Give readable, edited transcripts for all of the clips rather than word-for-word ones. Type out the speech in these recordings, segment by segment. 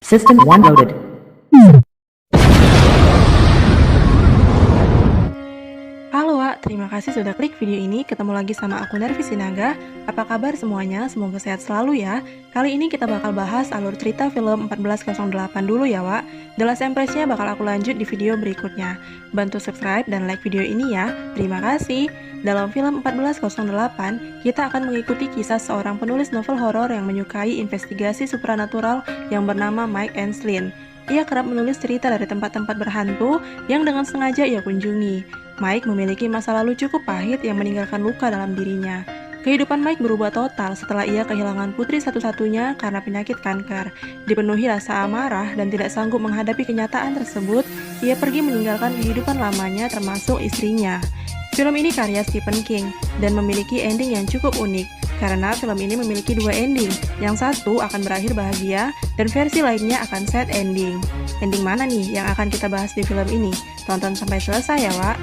System 1 loaded. Halo Wak, terima kasih sudah klik video ini. Ketemu lagi sama aku Nervi Sinaga. Apa kabar semuanya? Semoga sehat selalu ya. Kali ini kita bakal bahas alur cerita film 1408 dulu ya Wak. The Last Empress-nya bakal aku lanjut di video berikutnya. Bantu subscribe dan like video ini ya. Terima kasih. Dalam film 1408, kita akan mengikuti kisah seorang penulis novel horor yang menyukai investigasi supranatural yang bernama Mike Enslin. Ia kerap menulis cerita dari tempat-tempat berhantu yang dengan sengaja ia kunjungi. Mike memiliki masa lalu cukup pahit yang meninggalkan luka dalam dirinya. Kehidupan Mike berubah total setelah ia kehilangan putri satu-satunya karena penyakit kanker. Dipenuhi rasa amarah dan tidak sanggup menghadapi kenyataan tersebut, ia pergi meninggalkan kehidupan lamanya termasuk istrinya. Film ini karya Stephen King dan memiliki ending yang cukup unik. Karena film ini memiliki dua ending, yang satu akan berakhir bahagia dan versi lainnya akan sad ending. Ending mana nih yang akan kita bahas di film ini? Tonton sampai selesai ya Wak.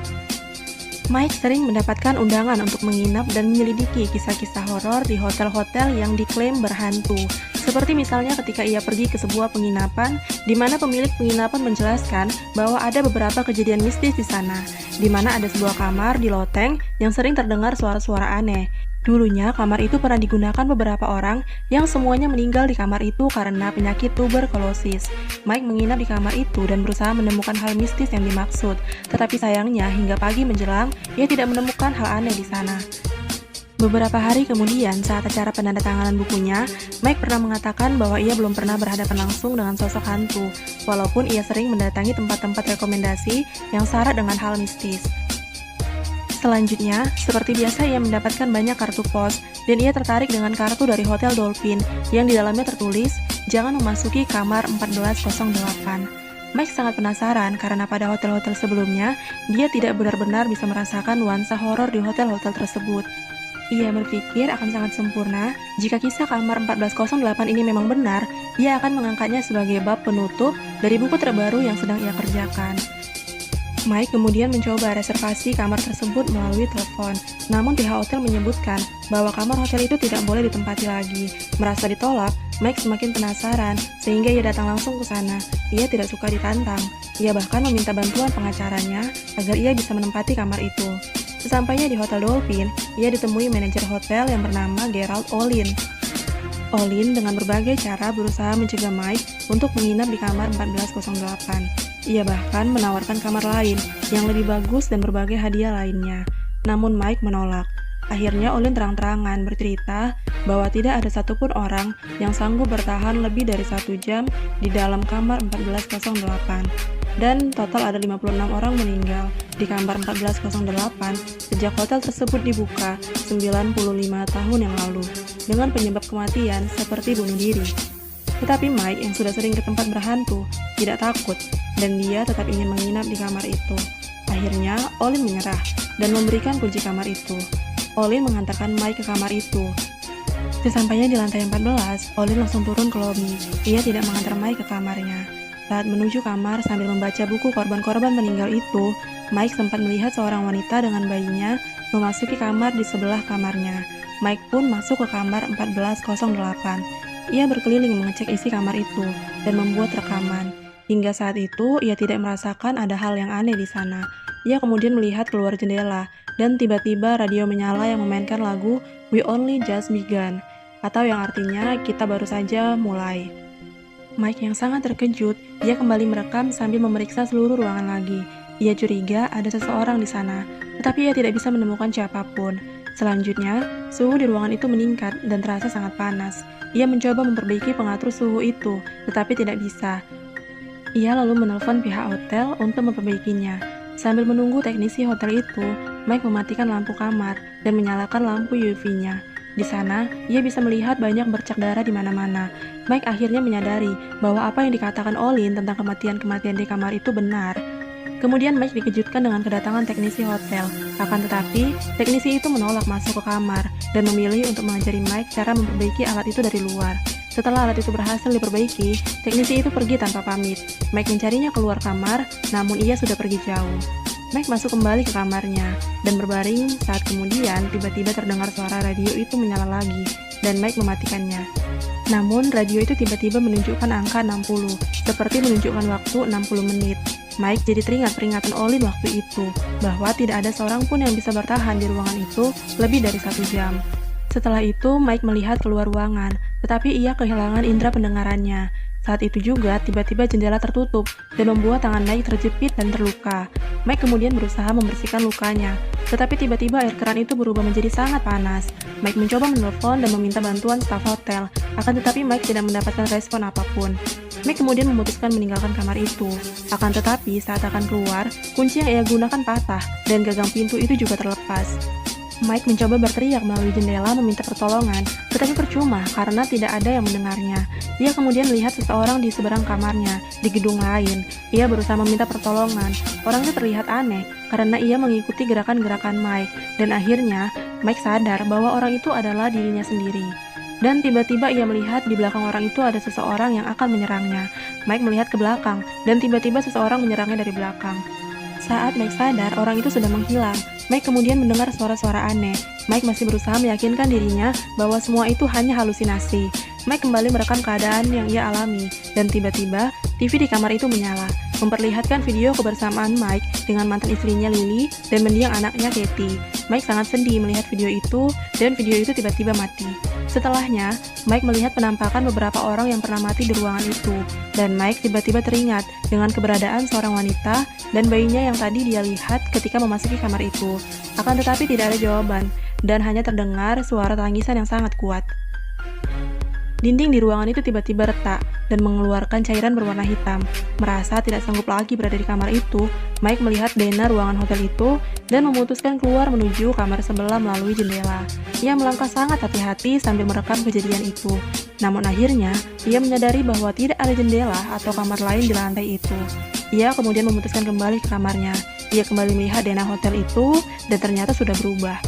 Mike sering mendapatkan undangan untuk menginap dan menyelidiki kisah-kisah horor di hotel-hotel yang diklaim berhantu. Seperti misalnya ketika ia pergi ke sebuah penginapan, di mana pemilik penginapan menjelaskan bahwa ada beberapa kejadian mistis di sana, di mana ada sebuah kamar di loteng yang sering terdengar suara-suara aneh. Dulunya, kamar itu pernah digunakan beberapa orang yang semuanya meninggal di kamar itu karena penyakit tuberkulosis. Mike menginap di kamar itu dan berusaha menemukan hal mistis yang dimaksud. Tetapi sayangnya, hingga pagi menjelang, ia tidak menemukan hal aneh di sana. Beberapa hari kemudian, saat acara penandatanganan bukunya, Mike pernah mengatakan bahwa ia belum pernah berhadapan langsung dengan sosok hantu, walaupun ia sering mendatangi tempat-tempat rekomendasi yang syarat dengan hal mistis. Selanjutnya, seperti biasa ia mendapatkan banyak kartu pos, dan ia tertarik dengan kartu dari Hotel Dolphin, yang di dalamnya tertulis, jangan memasuki kamar 1408. Mike sangat penasaran karena pada hotel-hotel sebelumnya, dia tidak benar-benar bisa merasakan nuansa horor di hotel-hotel tersebut. Ia berpikir akan sangat sempurna jika kisah kamar 1408 ini memang benar, ia akan mengangkatnya sebagai bab penutup dari buku terbaru yang sedang ia kerjakan. Mike kemudian mencoba reservasi kamar tersebut melalui telepon, namun pihak hotel menyebutkan bahwa kamar hotel itu tidak boleh ditempati lagi. Merasa ditolak, Mike semakin penasaran sehingga ia datang langsung ke sana. Ia tidak suka ditantang. Ia bahkan meminta bantuan pengacaranya agar ia bisa menempati kamar itu. Sesampainya di Hotel Dolphin, ia ditemui manajer hotel yang bernama Gerald Olin. Olin dengan berbagai cara berusaha mencegah Mike untuk menginap di kamar 1408. Ia bahkan menawarkan kamar lain yang lebih bagus dan berbagai hadiah lainnya. Namun Mike menolak. Akhirnya Olin terang-terangan bercerita bahwa tidak ada satupun orang yang sanggup bertahan lebih dari 1 jam di dalam kamar 1408. Dan total ada 56 orang meninggal di kamar 1408 sejak hotel tersebut dibuka 95 tahun yang lalu dengan penyebab kematian seperti bunuh diri. Tetapi Mike yang sudah sering ke tempat berhantu tidak takut dan dia tetap ingin menginap di kamar itu. Akhirnya Olin menyerah dan memberikan kunci kamar itu. Olin mengantarkan Mike ke kamar itu. Sesampainya di lantai 14, Olin langsung turun ke lobi. Ia tidak mengantar Mike ke kamarnya. Saat menuju kamar sambil membaca buku korban-korban meninggal itu, Mike sempat melihat seorang wanita dengan bayinya memasuki kamar di sebelah kamarnya. Mike pun masuk ke kamar 1408. Ia berkeliling mengecek isi kamar itu dan membuat rekaman. Hingga saat itu, ia tidak merasakan ada hal yang aneh di sana. Ia kemudian melihat keluar jendela, dan tiba-tiba radio menyala yang memainkan lagu We Only Just Begun, atau yang artinya kita baru saja mulai. Mike yang sangat terkejut, ia kembali merekam sambil memeriksa seluruh ruangan lagi. Ia curiga ada seseorang di sana, tetapi ia tidak bisa menemukan siapapun. Selanjutnya, suhu di ruangan itu meningkat dan terasa sangat panas. Ia mencoba memperbaiki pengatur suhu itu, tetapi tidak bisa. Ia lalu menelpon pihak hotel untuk memperbaikinya. Sambil menunggu teknisi hotel itu, Mike mematikan lampu kamar dan menyalakan lampu UV-nya. Di sana, ia bisa melihat banyak bercak darah di mana-mana. Mike akhirnya menyadari bahwa apa yang dikatakan Olin tentang kematian-kematian di kamar itu benar. Kemudian Mike dikejutkan dengan kedatangan teknisi hotel. Akan tetapi, teknisi itu menolak masuk ke kamar dan memilih untuk mengajari Mike cara memperbaiki alat itu dari luar. Setelah alat itu berhasil diperbaiki, teknisi itu pergi tanpa pamit. Mike mencarinya keluar kamar, namun ia sudah pergi jauh. Mike masuk kembali ke kamarnya dan berbaring saat kemudian tiba-tiba terdengar suara radio itu menyala lagi dan Mike mematikannya. Namun radio itu tiba-tiba menunjukkan angka 60, seperti menunjukkan waktu 60 menit. Mike jadi teringat peringatan Olin waktu itu, bahwa tidak ada seorang pun yang bisa bertahan di ruangan itu lebih dari 1 jam. Setelah itu, Mike melihat keluar ruangan, tetapi ia kehilangan indera pendengarannya. Saat itu juga, tiba-tiba jendela tertutup dan membuat tangan Mike terjepit dan terluka. Mike kemudian berusaha membersihkan lukanya, tetapi tiba-tiba air keran itu berubah menjadi sangat panas. Mike mencoba menelpon dan meminta bantuan staf hotel, akan tetapi Mike tidak mendapatkan respon apapun. Mike kemudian memutuskan meninggalkan kamar itu. Akan tetapi, saat akan keluar, kunci yang ia gunakan patah dan gagang pintu itu juga terlepas. Mike mencoba berteriak melalui jendela meminta pertolongan, tetapi percuma karena tidak ada yang mendengarnya. Ia kemudian melihat seseorang di seberang kamarnya, di gedung lain. Ia berusaha meminta pertolongan. Orang itu terlihat aneh karena ia mengikuti gerakan-gerakan Mike, dan akhirnya Mike sadar bahwa orang itu adalah dirinya sendiri. Dan tiba-tiba ia melihat di belakang orang itu ada seseorang yang akan menyerangnya. Mike melihat ke belakang, dan tiba-tiba seseorang menyerangnya dari belakang. Saat Mike sadar, orang itu sudah menghilang. Mike kemudian mendengar suara-suara aneh. Mike masih berusaha meyakinkan dirinya bahwa semua itu hanya halusinasi. Mike kembali merekam keadaan yang ia alami, dan tiba-tiba TV di kamar itu menyala, memperlihatkan video kebersamaan Mike dengan mantan istrinya Lily dan mendiang anaknya Katie. Mike sangat sedih melihat video itu, dan video itu tiba-tiba mati. Setelahnya, Mike melihat penampakan beberapa orang yang pernah mati di ruangan itu, dan Mike tiba-tiba teringat dengan keberadaan seorang wanita dan bayinya yang tadi dia lihat ketika memasuki kamar itu. Akan tetapi tidak ada jawaban, dan hanya terdengar suara tangisan yang sangat kuat. Dinding di ruangan itu tiba-tiba retak dan mengeluarkan cairan berwarna hitam. Merasa tidak sanggup lagi berada di kamar itu, Mike melihat Dana ruangan hotel itu dan memutuskan keluar menuju kamar sebelah melalui jendela. Ia melangkah sangat hati-hati sambil merekam kejadian itu. Namun akhirnya, ia menyadari bahwa tidak ada jendela atau kamar lain di lantai itu. Ia kemudian memutuskan kembali ke kamarnya. Ia kembali melihat Dana hotel itu dan ternyata sudah berubah.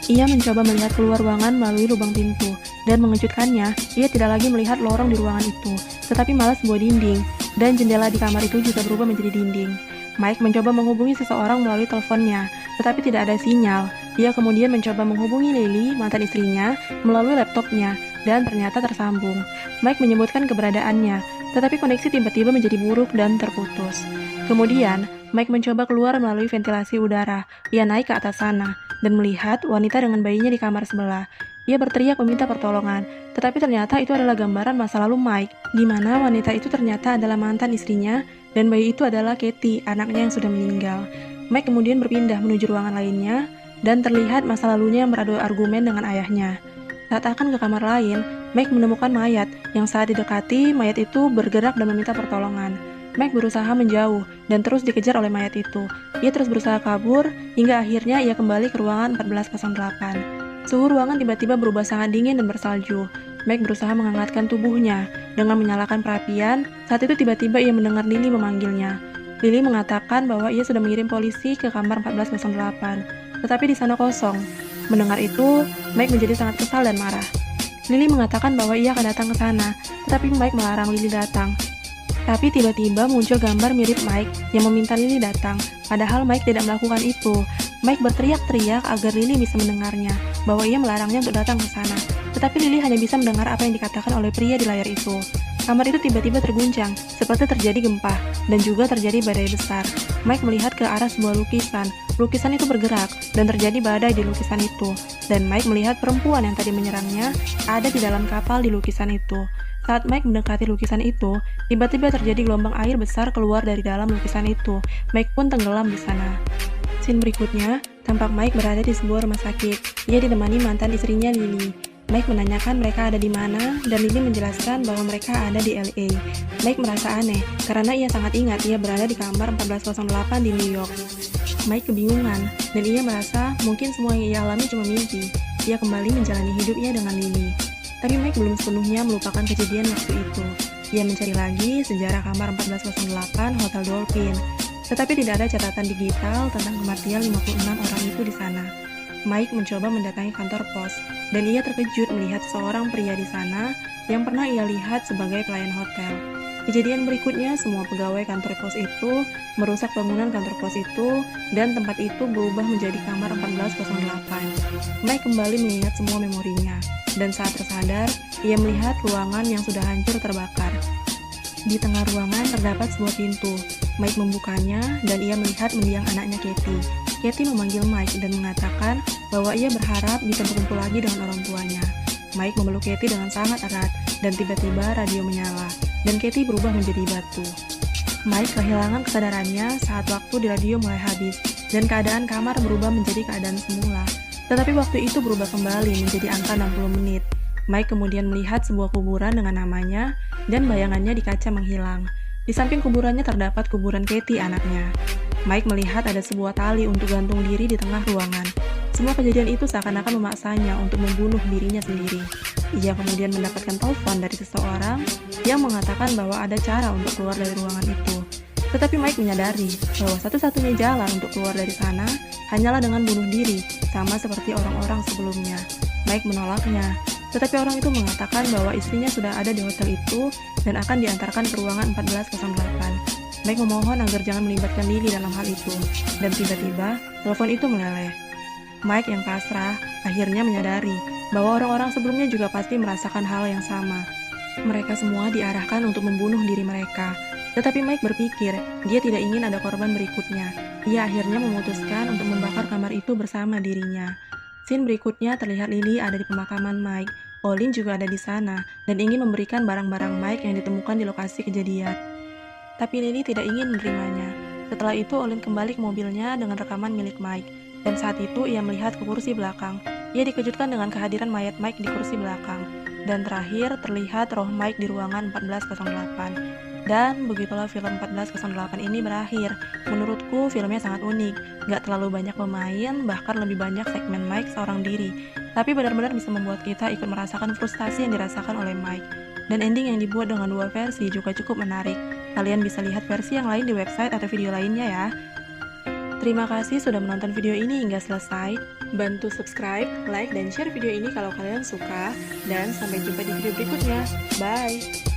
Ia mencoba melihat keluar ruangan melalui lubang pintu, dan mengejutkannya, ia tidak lagi melihat lorong di ruangan itu, tetapi malah sebuah dinding, dan jendela di kamar itu juga berubah menjadi dinding. Mike mencoba menghubungi seseorang melalui teleponnya, tetapi tidak ada sinyal. Ia kemudian mencoba menghubungi Lily, mantan istrinya, melalui laptopnya, dan ternyata tersambung. Mike menyebutkan keberadaannya, tetapi koneksi tiba-tiba menjadi buruk dan terputus. Kemudian, Mike mencoba keluar melalui ventilasi udara. Ia naik ke atas sana, dan melihat wanita dengan bayinya di kamar sebelah. Ia berteriak meminta pertolongan, tetapi ternyata itu adalah gambaran masa lalu Mike, di mana wanita itu ternyata adalah mantan istrinya, dan bayi itu adalah Katie, anaknya yang sudah meninggal. Mike kemudian berpindah menuju ruangan lainnya, dan terlihat masa lalunya yang beradu argumen dengan ayahnya. Saat akan ke kamar lain, Mike menemukan mayat, yang saat didekati, mayat itu bergerak dan meminta pertolongan. Mike berusaha menjauh, dan terus dikejar oleh mayat itu. Ia terus berusaha kabur, hingga akhirnya ia kembali ke ruangan 1408. Suhu ruangan tiba-tiba berubah sangat dingin dan bersalju. Mike berusaha menghangatkan tubuhnya dengan menyalakan perapian. Saat itu tiba-tiba ia mendengar Lily memanggilnya. Lily mengatakan bahwa ia sudah mengirim polisi ke kamar 1408, tetapi di sana kosong. Mendengar itu, Mike menjadi sangat kesal dan marah. Lily mengatakan bahwa ia akan datang ke sana, tetapi Mike melarang Lily datang. Tapi tiba-tiba muncul gambar mirip Mike yang meminta Lily datang, padahal Mike tidak melakukan itu. Mike berteriak-teriak agar Lily bisa mendengarnya, bahwa ia melarangnya untuk datang ke sana. Tetapi Lily hanya bisa mendengar apa yang dikatakan oleh pria di layar itu. Kamar itu tiba-tiba terguncang, seperti terjadi gempa, dan juga terjadi badai besar. Mike melihat ke arah sebuah lukisan. Lukisan itu bergerak, dan terjadi badai di lukisan itu. Dan Mike melihat perempuan yang tadi menyerangnya ada di dalam kapal di lukisan itu. Saat Mike mendekati lukisan itu, tiba-tiba terjadi gelombang air besar keluar dari dalam lukisan itu. Mike pun tenggelam di sana. Scene berikutnya, tampak Mike berada di sebuah rumah sakit. Ia ditemani mantan istrinya Lily. Mike menanyakan mereka ada di mana, dan Lily menjelaskan bahwa mereka ada di LA. Mike merasa aneh, karena ia sangat ingat ia berada di kamar 1408 di New York. Mike kebingungan, dan ia merasa mungkin semua yang ia alami cuma mimpi. Ia kembali menjalani hidupnya dengan Lily. Tapi Mike belum sepenuhnya melupakan kejadian waktu itu. Ia mencari lagi sejarah kamar 1408 Hotel Dolphin. Tetapi tidak ada catatan digital tentang kematian 56 orang itu di sana. Mike mencoba mendatangi kantor pos, dan ia terkejut melihat seorang pria di sana yang pernah ia lihat sebagai pelayan hotel. Kejadian berikutnya, semua pegawai kantor pos itu merusak bangunan kantor pos itu dan tempat itu berubah menjadi kamar 1408. Mike kembali mengingat semua memorinya dan saat tersadar, ia melihat ruangan yang sudah hancur terbakar. Di tengah ruangan terdapat sebuah pintu. Mike membukanya dan ia melihat mendiang anaknya Katie. Katie memanggil Mike dan mengatakan bahwa ia berharap bisa berkumpul lagi dengan orang tuanya. Mike memeluk Katie dengan sangat erat dan tiba-tiba radio menyala dan Katie berubah menjadi batu. Mike kehilangan kesadarannya saat waktu di radio mulai habis dan keadaan kamar berubah menjadi keadaan semula. Tetapi waktu itu berubah kembali menjadi angka 60 menit. Mike kemudian melihat sebuah kuburan dengan namanya dan bayangannya di kaca menghilang. Di samping kuburannya terdapat kuburan Katie anaknya. Mike melihat ada sebuah tali untuk gantung diri di tengah ruangan. Semua kejadian itu seakan-akan memaksanya untuk membunuh dirinya sendiri. Ia kemudian mendapatkan telepon dari seseorang yang mengatakan bahwa ada cara untuk keluar dari ruangan itu. Tetapi Mike menyadari bahwa satu-satunya jalan untuk keluar dari sana hanyalah dengan bunuh diri, sama seperti orang-orang sebelumnya. Mike menolaknya, tetapi orang itu mengatakan bahwa istrinya sudah ada di hotel itu dan akan diantarkan ke ruangan 1408. Mike memohon agar jangan melibatkan Lily dalam hal itu, dan tiba-tiba telepon itu meleleh. Mike yang pasrah akhirnya menyadari bahwa orang-orang sebelumnya juga pasti merasakan hal yang sama. Mereka semua diarahkan untuk membunuh diri mereka. Tetapi Mike berpikir dia tidak ingin ada korban berikutnya. Ia akhirnya memutuskan untuk membakar kamar itu bersama dirinya. Scene berikutnya terlihat Lily ada di pemakaman Mike. Olin juga ada di sana dan ingin memberikan barang-barang Mike yang ditemukan di lokasi kejadian. Tapi Lily tidak ingin menerimanya. Setelah itu Olin kembali ke mobilnya dengan rekaman milik Mike. Dan saat itu ia melihat ke kursi belakang. Ia dikejutkan dengan kehadiran mayat Mike di kursi belakang. Dan terakhir terlihat roh Mike di ruangan 1408. Dan begitulah film 1408 ini berakhir. Menurutku filmnya sangat unik. Gak terlalu banyak pemain, bahkan lebih banyak segmen Mike seorang diri. Tapi benar-benar bisa membuat kita ikut merasakan frustasi yang dirasakan oleh Mike. Dan ending yang dibuat dengan 2 versi juga cukup menarik. Kalian bisa lihat versi yang lain di website atau video lainnya ya. Terima kasih sudah menonton video ini hingga selesai. Bantu subscribe, like, dan share video ini kalau kalian suka. Dan sampai jumpa di video berikutnya. Bye!